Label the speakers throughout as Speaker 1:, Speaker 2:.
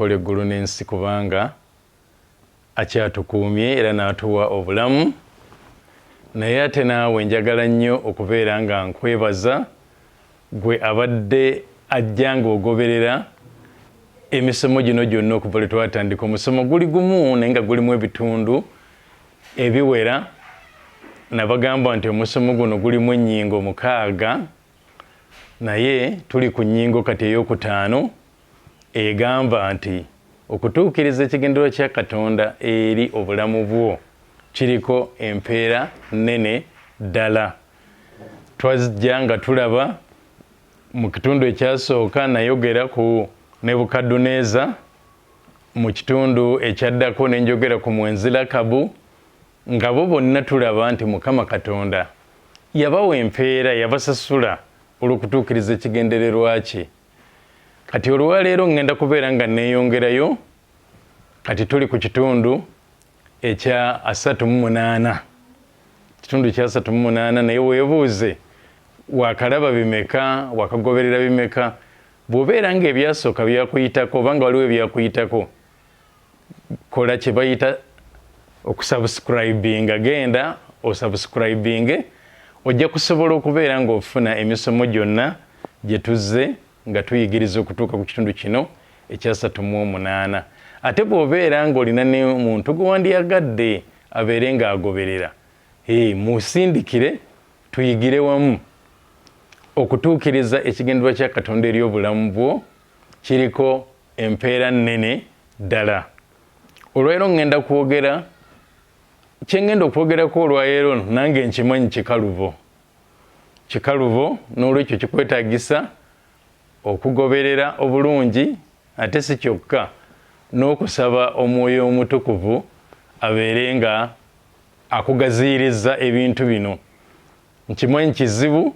Speaker 1: Eggulu n'ensi kubanga akyatukuumye era n'atuwa obulamu. Naye ate naawe njagala nnyo okubeera nga nkwebaza gwe abadde ajja ng'ogoberera emisomo gino gyonna okuva lwe twatandika. Omusomo guli gumu naye nga gulimu ebitundu ebiwera. Nabagamba nti omusomo guno gulimu ennyingo 6 naye tuli ku nnyingo kati ey'okutaano egamba nti okutuukiriza ekigendererwa kya Katonda eri obulamu bwo kiriko empeera nnene ddala. Twajja nga tulaba mu kitundu ekyasooka nayogera ku Nebukadduneeza, mu kitundu ekyaddako ne njogera ku mwenzi Lakabu, nga bo bonna tulaba nti Mukama Katonda yabawa empeera, yabasasula olw'okutuukiriza ekigendererwa kye. Kati olwaleero ngenda kubeera nga neeyongerayo, kati tuli ku kitundu ekya 38. Kitundu kya 38 naye weebuuze wakalaba bimeka, wakagoberera bimeka. Bw'obeera ng'ebyasooka byakuyitako oba nga waliwo ebyakuyitako, kola kye bayita okusubscribinga. Genda osubscribinge, ojja kusobola okubeera ng'ofuna emisomo gyonna gye tuzze nga tuyigiriza okutuuka ku kitundu kino ekya 38. Ate bw'obeera ng'olina ne muntu gwe wandiyagadde abeere ng'agoberera, musindikire tuyigire wamu. Okutuukiriza ekigendererwa kya Katonda eri obulamu bwo kiriko empeera nnene ddala. Olwaleero ngenda kwogera, kye ngenda okwogerako olwaleero nange nkimanyi kikalubo. Kikalubo n'olwekyo kikwetaagisa okugoberera obulungi, ate si kyokka n'okusaba Omwoyo Omutukuvu abeere nga akugaziyiriza ebintu bino. Nkimanyi kizibu,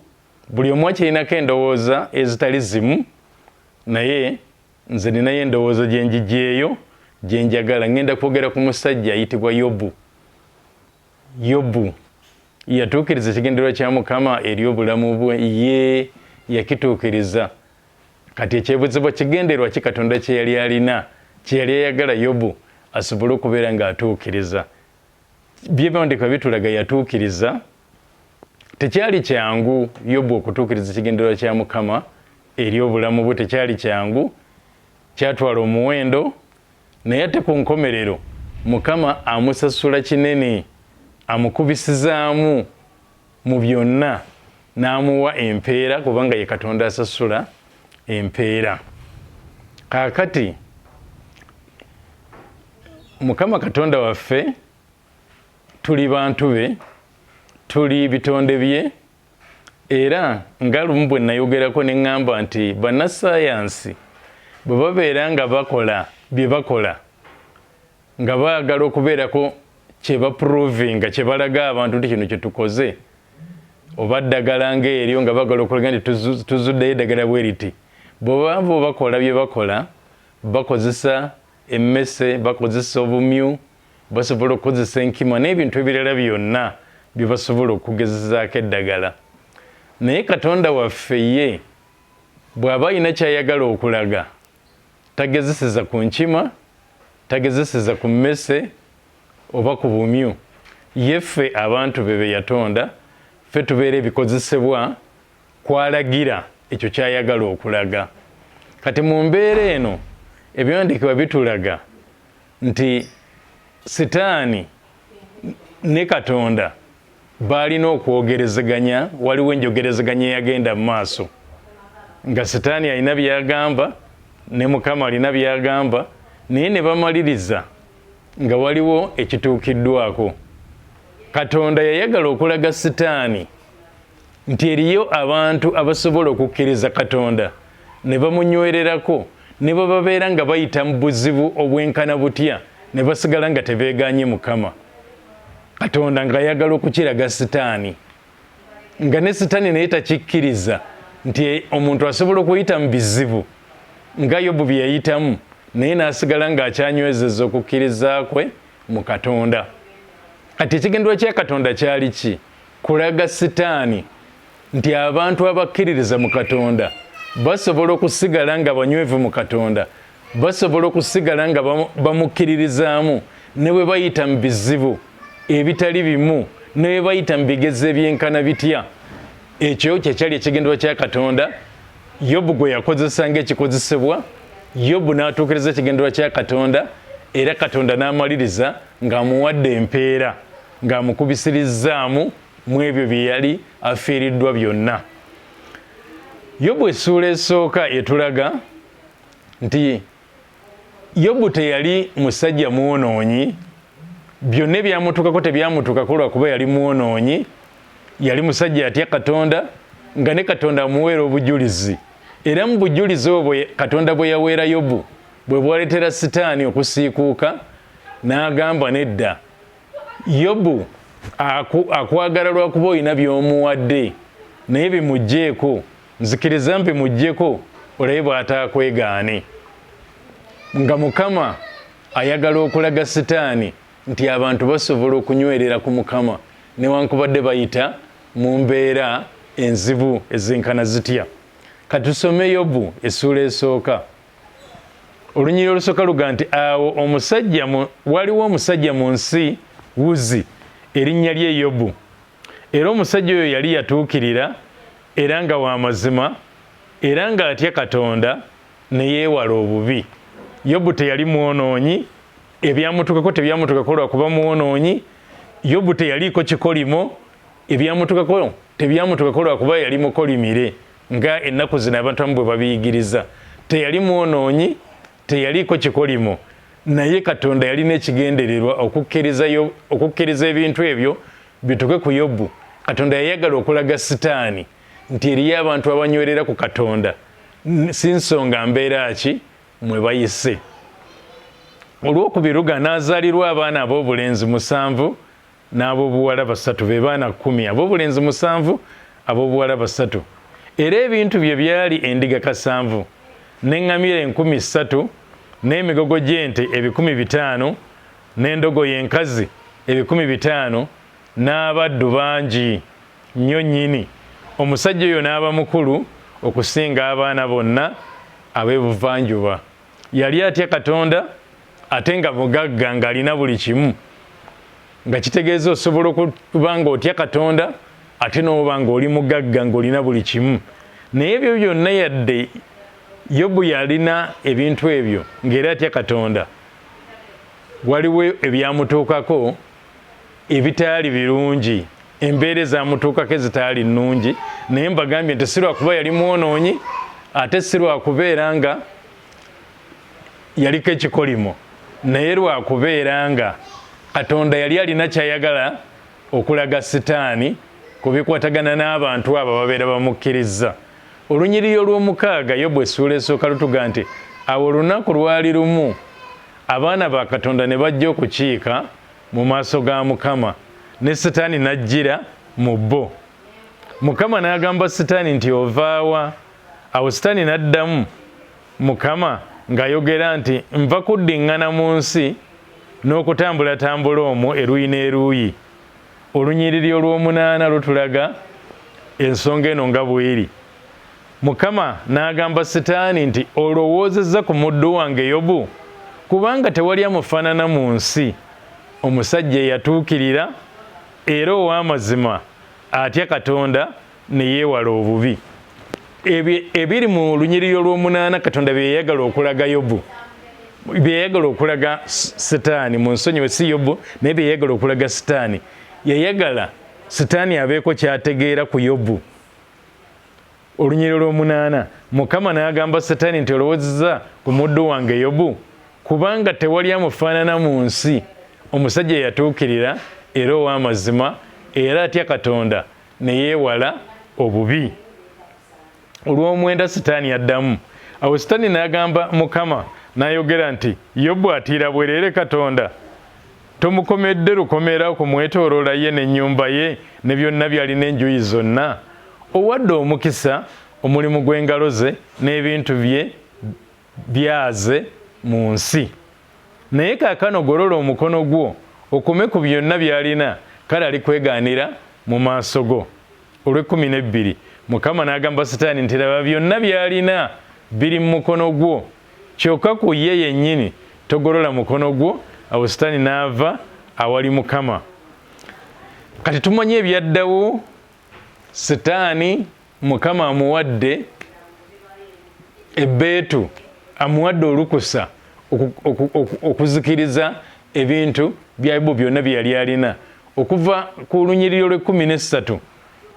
Speaker 1: buli omu akirinako endowooza ezitali zimu, naye nze ninayo endowooza gye njiggyeeyo gye njagala. Ngenda kwogera ku musajja ayitibwa Yobu. Yobu yatuukiriza ekigendererwa kya Mukama eri obulamu bwe, ye yakituukiriza. Kati ekyebuzibwa kigendererwa ki Katonda kye yali alina, kye yali ayagala Yobu asobole okubeera ng'atuukiriza. By'ebiwandiiko bitulaga yatuukiriza. Tekyali kyangu Yobu okutuukiriza ekigendererwa kya Mukama eri obulamu bwe, tekyali kyangu, kyatwala omuwendo. Naye ate ku nkomerero Mukama amusasula kinene, amukubisizaamu mu byonna, n'amuwa empeera kubanga ye Katonda asasula empeera. Kaakati Mukama Katonda waffe tuli bantu be, tuli bitonde bye, era nga lumu bwe nayogerako ne ŋŋamba nti bannassaayansi bwe babeera nga bakola bye bakola, nga baagala okubeerako kye baprovinga, kye balaga abantu nti kino kye tukoze, oba ddagala ng'eryo nga baagala okulaga nti tuzuddeyo eddagala bwe riti, bwe baba bakola bye bakola, bakozesa emmese, bakozesa obumyu, basobola okukozesa enkima n'ebintu ebirala byonna bye basobola okugezezaako eddagala. Naye Katonda waffe ye bw'aba alina ky'ayagala okulaga, tagezeseza ku nkima, tagezeseza ku mmese oba ku bumyu. Ye ffe abantu be yatonda, ffe tubeera ebikozesebwa kwalagira ekyo ky'ayagala okulaga. Kati mu mbeera eno ebiwandiikibwa bitulaga nti Sitaani ne Katonda baalina okwogerezeganya, waliwo enjogerezeganya eyagenda mu maaso, nga Sitaani alina by'agamba ne Mukama alina by'agamba, naye ne bamaliriza nga waliwo ekituukiddwako. Katonda yayagala okulaga Sitaani nti eriyo abantu abasobola okukkiriza Katonda ne bamunywererako ne babeera nga bayita mu buzibu obwenkana butya ne basigala nga tebeeganye Mukama. Katonda ng'ayagala okukiraga Sitaani, nga ne Sitaani naye takikkiriza nti omuntu asobola okuyita mu bizibu nga Yobu bye yayitamu, naye n'asigala ng'akyanywezezza okukkiriza kwe mu Katonda. Kati ekigendera kya Katonda kyali ki? Kulaga Sitaani nti abantu abakkiririza mu Katonda basobola okusigala nga banywevu mu Katonda, basobola okusigala nga bamukkiririzaamu ne bwe bayita mu bizibu ebitali bimu, ne bwe bayita mu bigezo ebyenkana bitya. Ekyo kyekyali ekigendera kya Katonda. Yobu gwe yakozesa ng'ekikozesebwa, Yobu n'atuukiriza ekigendera kya Katonda, era Katonda n'amaliriza ng'amuwadde empeera, ng'amukubisirizzaamu mu ebyo bye yali afiiriddwa byonna. Yobu essuula esooka etulaga nti Yobu teyali musajja mwonoonyi, byonna ebyamutuukako tebyamutuukako lwakuba yali mwonoonyi, yali musajja atya Katonda, nga ne Katonda amuweera obujulizi. Era mu bujulizi obwo Katonda bwe yaweera Yobu bwe bwaleetera Sitaani okusiikuuka, n'agamba nedda, Yobu akwagala lwakuba olina by'omuwadde, naye bimugjeeko, nzikiriza mbimuggyeko olabe bw'ataakwegaane. Nga Mukama ayagala okulaga Sitaani nti abantu basobola okunywerera ku Mukama newankubadde bayita mu mbeera enzibu ezenkana zitya. Katusome Yobu essuula esooka. Olunyiriri olusooka luga nti awo waliwo omusajja mu nsi Uzi, erinnya lye Yobu. Era omusajja oyo yali yatuukirira era nga wa mazima era ng'atya Katonda ne yeewala obubi. Yobu teyali mwonoonyi, ebyamutuukako tebyamutuukako lwakuba mwonoonyi. Yobu teyaliiko kikolimo, ebyamutuukako tebyamutuukako lwakuba yali mukolimire nga ennaku zino abantu amu bwe babiyigiriza. Teyali mwonoonyi, teyaliiko kikolimo, naye Katonda yalina ekigendererwa okukkiriza ebintu ebyo bituuke ku Yobu. Katonda yayagala okulaga Sitaani nti eriyo abantu abanywerera ku Katonda si nsonga mbeera ki mwe bayise. Olw'okubiruga n'azaalirwa abaana ab'obulenzi 7 n'ab'obuwala 3, be baana 10, ab'obulenzi 7, ab'obuwala 3. Era ebintu bye byali endiga 7, n'eŋŋamira 3,000, n'emigogo gy'ente 500, n'endogoyi enkazi 500, n'abaddu bangi nnyo nnyini. Omusajja oyo n'aba mukulu okusinga abaana bonna ab'ebuvanjuba. Yali atya Katonda ate nga mugagga ng'alina buli kimu, nga kitegeeza osobola okuba nga otya Katonda ate n'oba ng'oli mugagga ng'olina buli kimu. Naye ebyo byonna yadde Yobu yalina ebintu ebyo ng'era atya Katonda, waliwo ebyamutuukako ebitaali birungi, embeera ezamutuukako ezitaali nnungi. Naye mbagambye nti si lwakuba yali mwonoonyi ate si lwakubeera nga yaliko ekikolimo, naye lwakubeera nga Katonda yali alina kyayagala okulaga Sitaani ku bikwatagana n'abantu abo babeera bamukkiriza. Olunyiriri olw'omukaaga Yobu essuula esooka lutuga nti awo olunaku lwali lumu abaana ba Katonda ne bajja okukiika mu maaso ga Mukama, ne Sitaani n'ajjira mu bo. Mukama n'agamba Sitaani nti ovaawa? Awo Sitaani n'addamu Mukama ng'ayogera nti nva kuddiŋŋana mu nsi n'okutambulatambula omwo eruuyi n'eruuyi. Olunyiriri olw'omunaana lutulaga ensonga eno nga bw'eri. Mukama n'agamba Sitaani nti olowoozezza ku muddu wange Yobu, kubanga tewali amufaanana mu nsi, omusajja eyatuukirira era ow'amazima atya Katonda ne yeewala obubi. Ebiri mu lunyiriri olw'omunaana Katonda bye yayagala okulaga Yobu, bye yayagala okulaga Sitaani, mu nsonyiwe si Yobu naye bye yayagala okulaga Sitaani. Yayagala Sitaani abeeko ky'ategeera ku Yobu. Olunyiriri olw'omunaana Mukama n'agamba Sitaani nti olowoozezza ku muddu wange Yobu, kubanga tewali amufaanana mu nsi, omusajja eyatuukirira era ow'amazima era atya Katonda ne yeewala obubi. Olw'omwenda Sitaani addamu. Awo Sitaani n'agamba Mukama n'ayogera nti Yobu atiira bwerere Katonda tomukomedde lukomera okumwetooloola ye n'ennyumba ye ne byonna by'alina enjuuyi zonna. Owadde omukisa omulimu gw'engalo ze n'ebintu bye byaze mu nsi. Naye kaakano golola omukono gwo okume ku byonna by'alina, kale alikwegaanira mu maaso go. Olw'ekkumi Mukama n'agamba Sitaani nti laba byonna by'alina biri mu mukono gwo, kyokka ku ye yennyini togolola mukono gwo. Awo Sitaani n'ava awali Mukama. Kati tumanye ebyaddawo. Sitaani Mukama amuwadde ebbeetu, amuwadde olukusa okuzikiriza ebintu bya Yobu byonna bye yali alina. Okuva ku lunyiriri lw'e13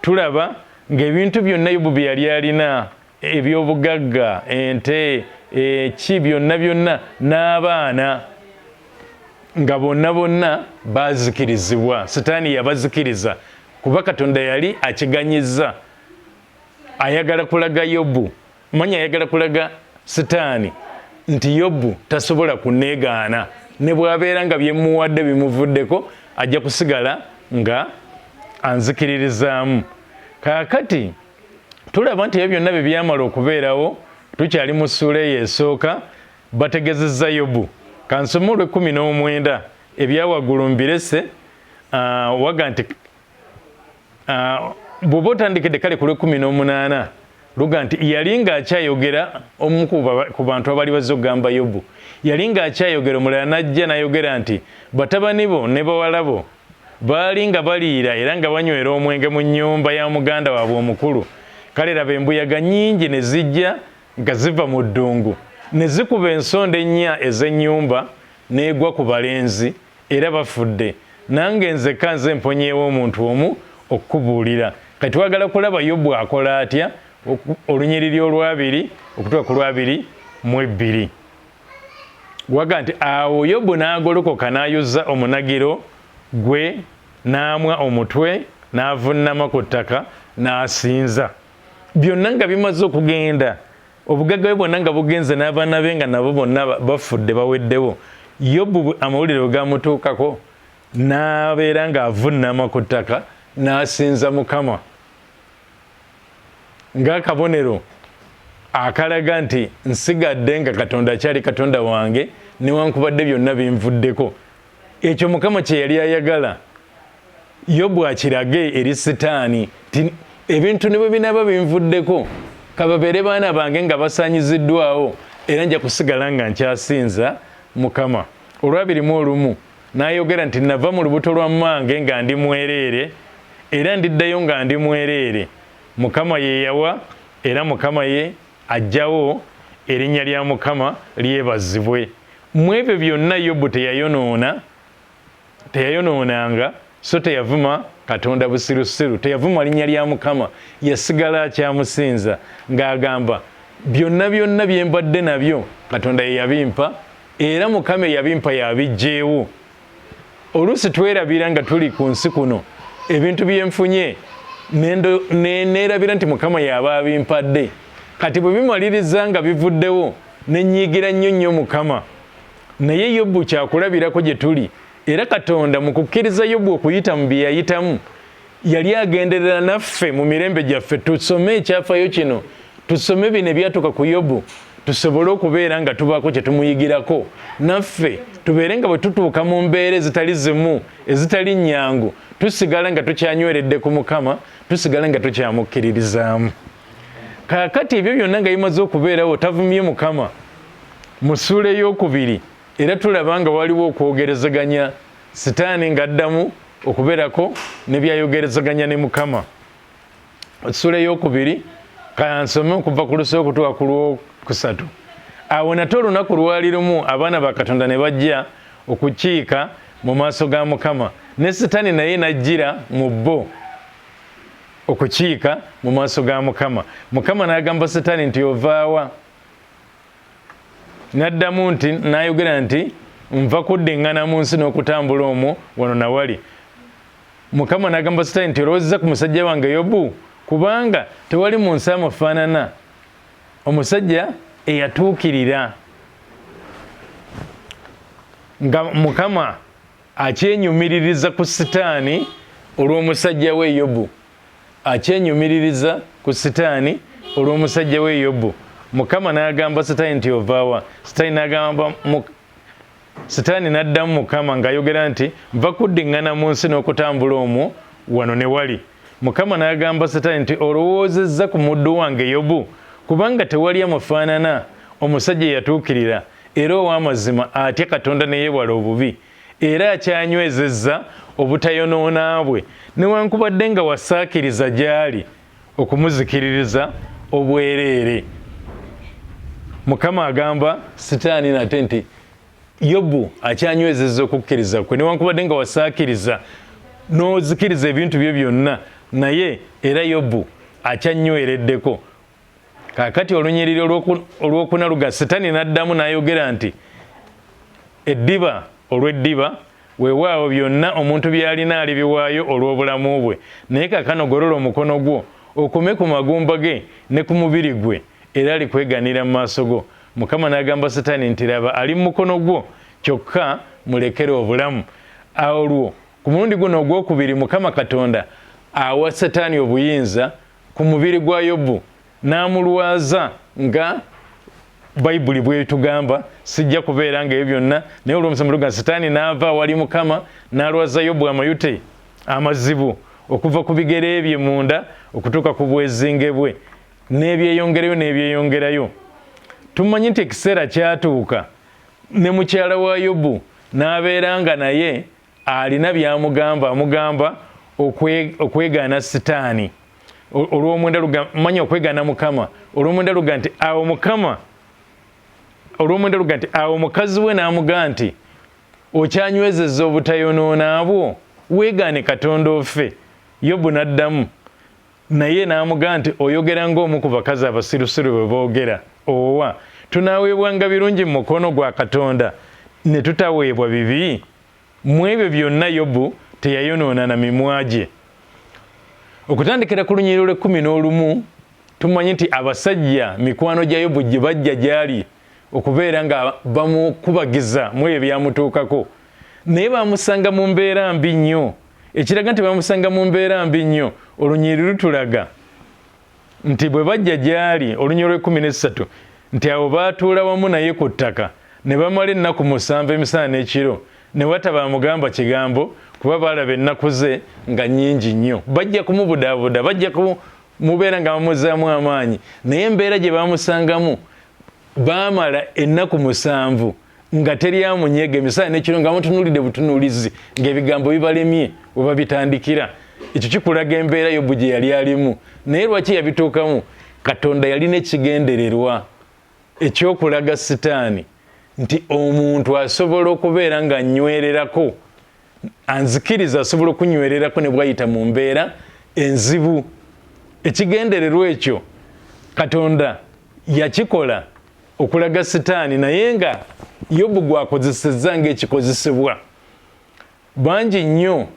Speaker 1: tulaba ng'ebintu byonna Yobu bye yali alina, ebyobugagga, ente, ki byonna n'abaana, nga bonna bazikirizibwa. Sitaani yabazikiriza kuba Katonda yali akiganyizza, ayagala kulaga Yobu, manya ayagala kulaga Sitaani nti Yobu tasobola kuneegaana, ne bw'abeera nga byemuwadde bimuvuddeko ajja kusigala nga anzikiririzaamu. Kaakati tulaba nti ebyo byonna bye byamala okubeerawo, tukyali mu ssuula eyo esooka, bategezezza Yobu. Kansome olw'e19 ebyawaggulu mbirese, waga nti bw'oba otandikidde kale ku lw'e18 luga nti yali ng'akyayogera, omu ku bantu abali bazze okugamba Yobu yali ng'akyayogera, omulala n'ajja n'ayogera nti batabani bo ne bawala bo baali nga baliira era nga banywera omwenge mu nnyumba ya muganda waabwe omukulu. Kale laba embuyaga nnyingi ne zijja nga ziva mu ddungu ne zikuba ensonda ennya ez'ennyumba n'egwa ku balenzi era bafudde. Nange nzekka nze mponyeewo omuntu omu okukubuulira. Kati twagala kulaba Yobu akola atya. Olunyiriri olwabiri okutuuka ku 22 waga nti awo Yobu n'agolokoka n'ayuza omunagiro gwe n'amwa omutwe n'avunnama ku ttaka n'asinza. Byonna nga bimaze okugenda, obugagga bwe bwonna nga bugenze n'abaana be nga nabo bonna bafudde baweddewo, Yobu amawulire bwe gamutuukako n'abeera ng'avunnama ku ttaka n'asinza Mukama ng'akabonero akalaga nti nsigadde nga Katonda akyali Katonda wange newankubadde byonna binvuddeko. Ekyo Mukama kye yali ayagala Yobu akirage eri Sitaani ti ebintu ne bwe binaaba binvuddeko kababeere baana bange nga basaanyiziddwawo era nja kusigala nga nkyasinza Mukama. Olwabirimu n'ayogera nti nava mu lubuto lwa mmange nga ndi mwereere era ndiddayo nga ndi mwereere. Mukama ye yawa era Mukama ye ajjawo, erinnya lya Mukama lyebazibwe. Mu ebyo byonna Yobu teyayonoonanga so teyavuma Katonda busirusiru, teyavuma linnya lya Mukama, yasigala akyamusinza ng'agamba byonna bye mbadde nabyo Katonda ye yabimpa era Mukama yabimpa yabiggyeewo. Oluusi twerabira nga tuli ku nsi kuno ebintu byenfunye neerabira nti Mukama yaba abimpadde. Kati bwe bimaliriza nga bivuddewo nenyiigira nnyo Mukama. Naye Yobu kyakulabirako gye tuli, era Katonda mu kukkiriza Yobu okuyita mu bye yayitamu yali agenderera naffe mu mirembe gyaffe. Tusome ekyafaayo kino, tusome bino ebyatuuka ku Yobu, tusobole okubeera nga tubaako kye tumuyigirako, naffe tubeere nga bwe tutuuka mu mbeera ezitali zimu, ezitali nnyangu, tusigala nga tukyanyweredde ku Mukama, tusigala nga tukyamukkiririzaamu. Kaakati ebyo byonna nga bimaze okubeerawo, tavumye Mukama. Mu ssuula ey'okubiri era tulaba nga waliwo okwogerezaganya, Sitaani ng'addamu okubeerako ne byayogerezaganya ne Mukama. Ssuula ey'okubiri kansome okuva ku lusooka okutuuka ku lwokusatu. Awo nate olunaku lwali lumu abaana ba Katonda ne bajja okukiika mu maaso ga Mukama, ne Sitaani naye n'ajjira mu bo okukiika mu maaso ga Mukama. Mukama n'agamba Sitaani nti ovaawa? N'addamu nti n'ayogera nti nva kuddiŋŋana mu nsi n'okutambula omwo wano na wali. Mukama n'agamba Sitaani nti olowooza ku musajja wange Yobu? kubanga tewali mu nsi amufaanana omusajja eyatuukirira nga Mukama akyenyumiririza ku Sitaani olw'omusajja we Yobu, akyenyumiririza ku Sitaani olw'omusajja we Yobu. Mukama n'agamba Sitaani nti ovaawa? Sitaani n'addamu Mukama ng'ayogera nti nva kuddiŋŋana mu nsi n'okutambula omwo wano ne wali. Mukama n'agamba Sitaani nti olowoozezza ku muddu wange Yobu, kubanga tewali amufaanana, omusajja eyatuukirira era ow'amazima atya Katonda ne yeewala obubi, era akyanywezezza obutayonoona bwe, newankubadde nga wasaakiriza gy'ali okumuzikiririza obwereere. Mukama agamba Sitaani nate nti Yobu akyanywezezza okukkiriza kwe, newankubadde nga wasaakiriza n'ozikiriza ebintu bye byonna, naye era Yobu akyanywereddeko. Kaakati olunyiriri olwokuna luga Sitaani n'addamu n'ayogera nti eddiba olw'eddiba weewaawo byonna omuntu by'alina alibiwaayo olw'obulamu bwe, naye kaakano golola omukono gwo okume ku magumba ge ne ku mubiri gwe, era alikweganira mu maaso go. Mukama n'agamba Sitaani nti laba ali mu mukono gwo, kyokka mulekere obulamu. Olwo ku mulundi guno ogwokubiri Mukama Katonda awa Sitaani obuyinza ku mubiri gwa Yobu n'amulwaza nga Bayibuli bwetugamba, sijja kubeera nga ebyo byonna, naye olw'omusango luga Sitaani n'ava wali Mukama n'alwaza Yobu amayute amazibu okuva ku bigere bye munda okutuuka ku bwezinge bwe, n'ebyeyongerayo n'ebyeyongerayo. Tumanyi nti ekiseera kyatuuka ne mukyala wa Yobu n'abeera nga naye alina by'amugamba, amugamba okwegaana Sitaani olw'omwenda luga manya okwegaana Mukama olw'omwenda luga nti awo Mukama olw'omwenda luga nti awo mukazi we n'amugamba nti okyanywezezza obutayonoona bwo, weegaane Katonda ofe. Yobu n'addamu naye n'amugamba nti oyogera ng'omu ku bakazi abasirusiru bwe boogera, owa tunaaweebwanga birungi mu mukono gwa Katonda ne tutaweebwa bibi? Mu ebyo byonna Yobu teyayonoona na mimwa gye. Okutandikira ku lunyiriri lw'11 tumanyi nti abasajja mikwano gya Yobu gye bajja gy'ali okubeera nga bamukubagiza mu ebyo byamutuukako, naye bamusanga mu mbeera mbi nnyo. Ekiraga nti bamusanga mu mbeera mbi nnyo, olunyiriri lutulaga nti bwe bajja gy'ali, olunyiriri lw'13, nti abo baatuula wamu naye ku ttaka ne bamala ennaku 7 emisana n'ekiro, ne batabamugamba kigambo kuba balaba ennaku ze nga nnyingi nnyo. Bajja kumubudaabuda, bajja kumubeera nga bamuzaamu amaanyi, naye embeera gye bamusangamu baamala ennaku 7 nga teri amunyega, emisana n'ekiro nga bamutunuulidde butunuulizi, ng'ebigambo bibalemye we babitandikira. Ekyo kikulaga embeera Yobu gye yali alimu. Naye lwaki yabituukamu? Katonda yalina ekigendererwa ekyokulaga Sitaani nti omuntu asobola okubeera nga annywererako, anzikiriza asobola okunywererako ne bwayita mu mbeera enzibu. Ekigendererwa ekyo Katonda yakikola okulaga Sitaani, naye nga Yobu gwakozesezza ng'ekikozesebwa. Bangi nnyo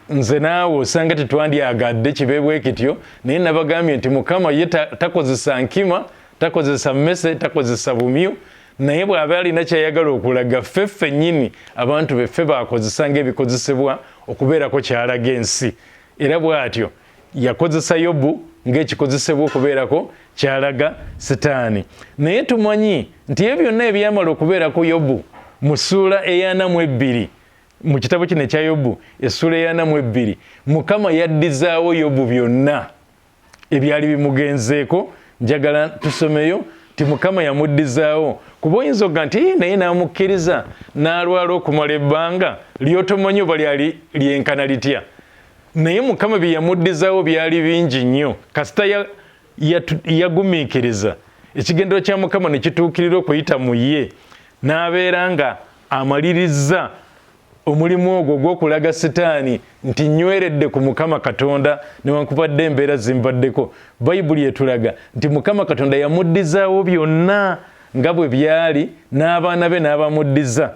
Speaker 1: nze naawe osanga tetwandyagadde kibe bwe kityo, naye nabagambye nti Mukama ye takozesa nkima, takozesa mmese, takozesa bumyu, naye bw'aba alina kyayagala okulaga ffe ffennyini abantu beffe bakozesa ng'ebikozesebwa okubeerako kyalaga ensi. Era bw'atyo yakozesa Yobu ng'ekikozesebwa okubeerako kyalaga Sitaani. Naye tumanyi nti ebyo byonna ebyamala okubeerako Yobu mu ssuula eya-42 mu kitabo kino ekya Yobu, essuula eya-42, Mukama yaddizaawo Yobu byonna ebyali bimugenzeeko. Njagala tusomeyo ti Mukama yamuddizaawo, kuba oyinza okuga nti naye n'amukkiriza n'alwala okumala ebbanga ly'otomanyi oba lyali lyenkana litya. Naye Mukama bye yamuddizaawo byali bingi nnyo, kasita yagumiikiriza ekigendero kya Mukama ne kituukirira okuyita mu ye, n'abeera nga amalirizza omulimu ogwo gw'okulaga Sitaani nti nnyweredde ku Mukama Katonda newankubadde embeera zimbaddeko. Bayibuli etulaga nti Mukama Katonda yamuddizaawo byonna nga bwe byali, n'abaana be n'abamuddiza,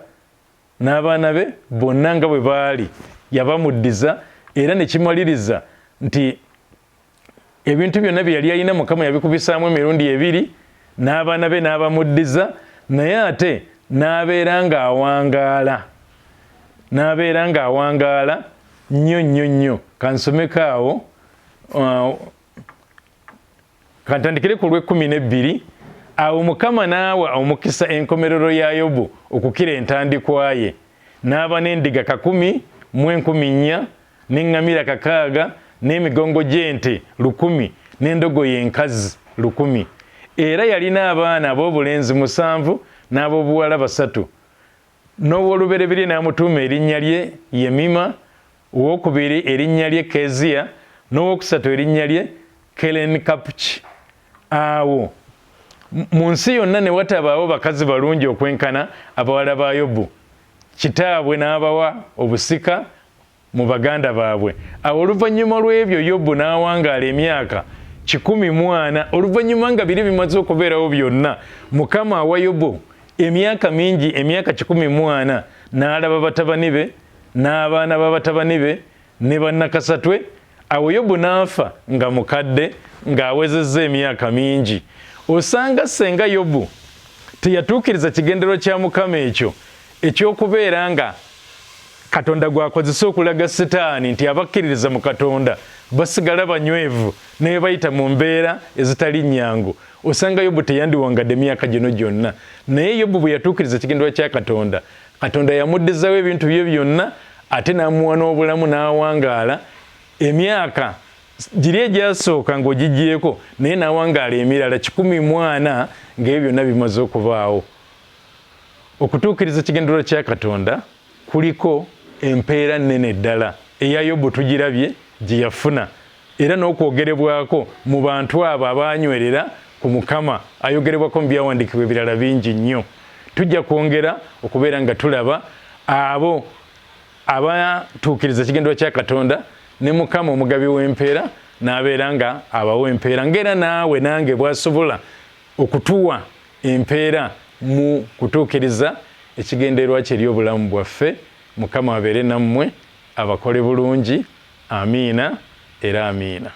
Speaker 1: n'abaana be bonna nga bwe baali yabamuddiza, era ne kimaliriza nti ebintu byonna bye yali alina Mukama yabikubisaamu emirundi ebiri, n'abaana be n'abamuddiza, naye ate n'abeera ng'awangaala nnyo. Kansomeko awo kantandikire ku lw'12. Awo Mukama n'awa omukisa enkomerero ya Yobu okukira entandikwa ye, n'aba n'endiga 10 mu 14, n'eŋŋamira 6, n'emigongo gy'ente 100, n'endogoyi enkazi 100. Era yalina abaana ab'obulenzi 7 n'ab'obuwala 3. N'ow'olubereberye n'amutuuma erinnya lye Yemima, ow'okubiri erinnya lye Keziya, n'owokusatu erinnya lye Kerenkapuki. Awo mu nsi yonna ne watabaawo bakazi balungi okwenkana abawala ba Yobu. Kitaabwe n'abawa obusika mu baganda baabwe. Awo oluvannyuma lw'ebyo Yobu n'awangaala emyaka 140. Oluvannyuma nga biri bimaze okubeerawo byonna, Mukama awa Yobu emyaka mingi, emyaka 140, n'alaba batabani be n'abaana b'abatabani be ne bannakasatwe. Awo Yobu n'afa nga mukadde, ng'awezezza emyaka mingi. Osanga senga Yobu teyatuukiriza kigendero kya Mukama ekyo eky'okubeera nga Katonda gwakozesa okulaga Setaani nti abakkiririza mu Katonda basigala banywevu ne bayita mu mbeera ezitali nnyangu, osanga Yobu teyandiwangadde emyaka gino gyonna. Naye Yobu bwe yatuukiriza kigendero kya Katonda, Katonda yamuddizawo ebintu bye byonna, ate n'amuwa n'obulamu n'awangaala emyaka giri egyasooka ng'ogigyeko, naye n'awangaala emirala 140 ng'ebyo byonna bimaze okubaawo. Okutuukiriza kigendero kya Katonda kuliko empeera nnene ddala eya Yobu tugirabye gye yafuna, era n'okwogerebwako mu bantu abo abanywerera ku Mukama, ayogerebwako mu byawandiikibwa ebirala bingi nnyo. Tujja kwongera okubeera nga tulaba abo abatuukiriza kigendero kya Katonda ne Mukama omugabi w'empeera n'abeera nga abawa empeera, ng'era naawe nange bw'asobola okutuwa empeera mu kutuukiriza ekigendererwa kye ery'obulamu bwaffe. Mukama abeere nammwe, abakole bulungi. Amiina era amiina.